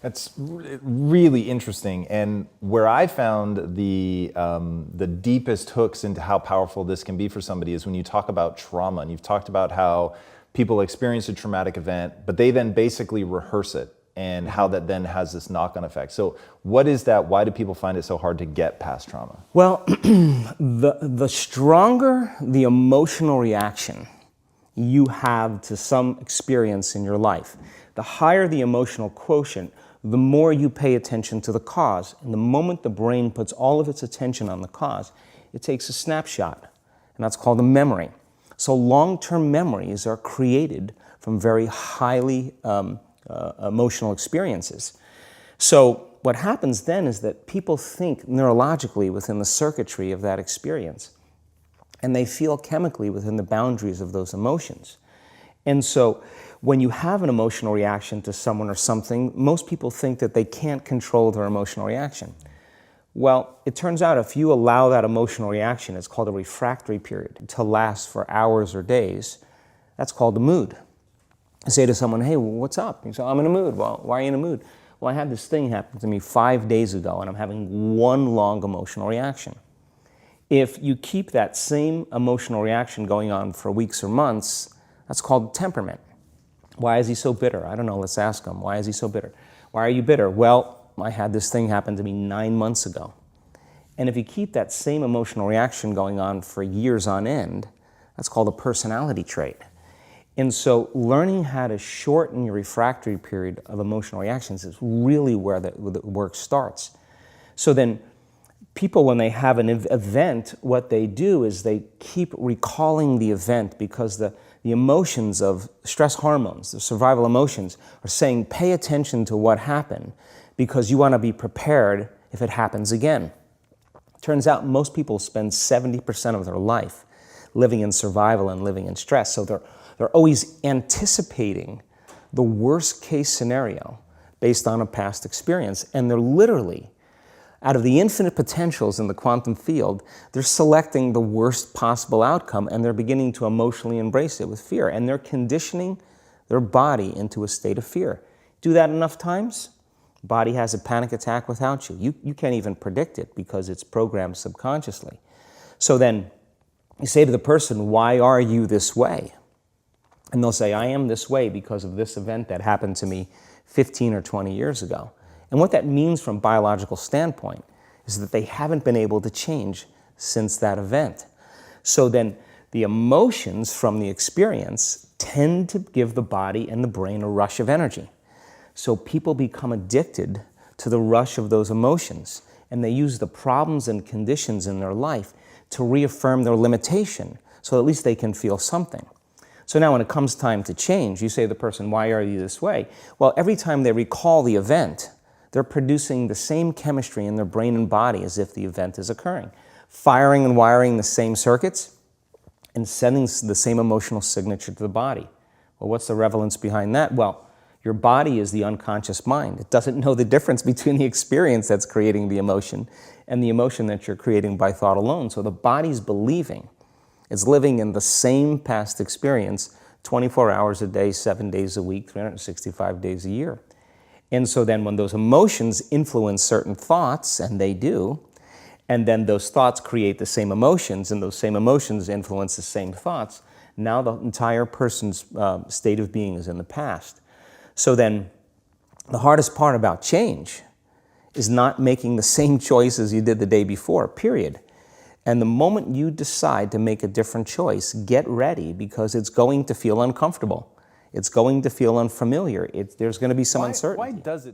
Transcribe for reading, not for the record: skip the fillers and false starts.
That's really interesting, and where I found the deepest hooks into how powerful this can be for somebody is when you talk about trauma, and you've talked about how people experience a traumatic event, but they then basically rehearse it, and how that then has this knock-on effect. So what is that? Why do people find it so hard to get past trauma? Well, the stronger the emotional reaction you have to some experience in your life, the higher the emotional quotient, the more you pay attention to the cause. And the moment the brain puts all of its attention on the cause, it takes a snapshot, and that's called a memory. So long-term memories are created from very highly emotional experiences. So what happens then is that people think neurologically within the circuitry of that experience, and they feel chemically within the boundaries of those emotions. And so when you have an emotional reaction to someone or something, most people think that they can't control their emotional reaction. Well, it turns out if you allow that emotional reaction, it's called a refractory period, to last for hours or days, that's called a mood. I say to someone, hey, what's up? You say, I'm in a mood. Well, why are you in a mood? Well, I had this thing happen to me 5 days ago, and I'm having one long emotional reaction. If you keep that same emotional reaction going on for weeks or months, that's called temperament. Why is he so bitter? I don't know, let's ask him. Why is he so bitter? Why are you bitter? Well, I had this thing happen to me 9 months ago. And if you keep that same emotional reaction going on for years on end, that's called a personality trait. And so learning how to shorten your refractory period of emotional reactions is really where the work starts. So then people, when they have an event, what they do is they keep recalling the event because the emotions of stress hormones, the survival emotions, are saying pay attention to what happened because you want to be prepared if it happens again. Turns out most people spend 70% of their life living in survival and living in stress. So they're always anticipating the worst case scenario based on a past experience. And they're literally, out of the infinite potentials in the quantum field, they're selecting the worst possible outcome, and they're beginning to emotionally embrace it with fear. And they're conditioning their body into a state of fear. Do that enough times, body has a panic attack without you. You can't even predict it because it's programmed subconsciously. So then you say to the person, why are you this way? And they'll say, I am this way because of this event that happened to me 15 or 20 years ago. And what that means from a biological standpoint is that they haven't been able to change since that event. So then the emotions from the experience tend to give the body and the brain a rush of energy. So people become addicted to the rush of those emotions, and they use the problems and conditions in their life to reaffirm their limitation, so at least they can feel something. So now when it comes time to change, you say to the person, why are you this way? Well, every time they recall the event, they're producing the same chemistry in their brain and body as if the event is occurring, firing and wiring the same circuits and sending the same emotional signature to the body. Well, what's the relevance behind that? Well, your body is the unconscious mind. It doesn't know the difference between the experience that's creating the emotion and the emotion that you're creating by thought alone. So the body's believing it's living in the same past experience 24 hours a day, 7 days a week, 365 days a year. And so then when those emotions influence certain thoughts, and they do, and then those thoughts create the same emotions, and those same emotions influence the same thoughts, now the entire person's state of being is in the past. So then the hardest part about change is not making the same choices you did the day before, period. And the moment you decide to make a different choice, get ready because it's going to feel uncomfortable. It's going to feel unfamiliar. There's going to be some uncertainty. Why does it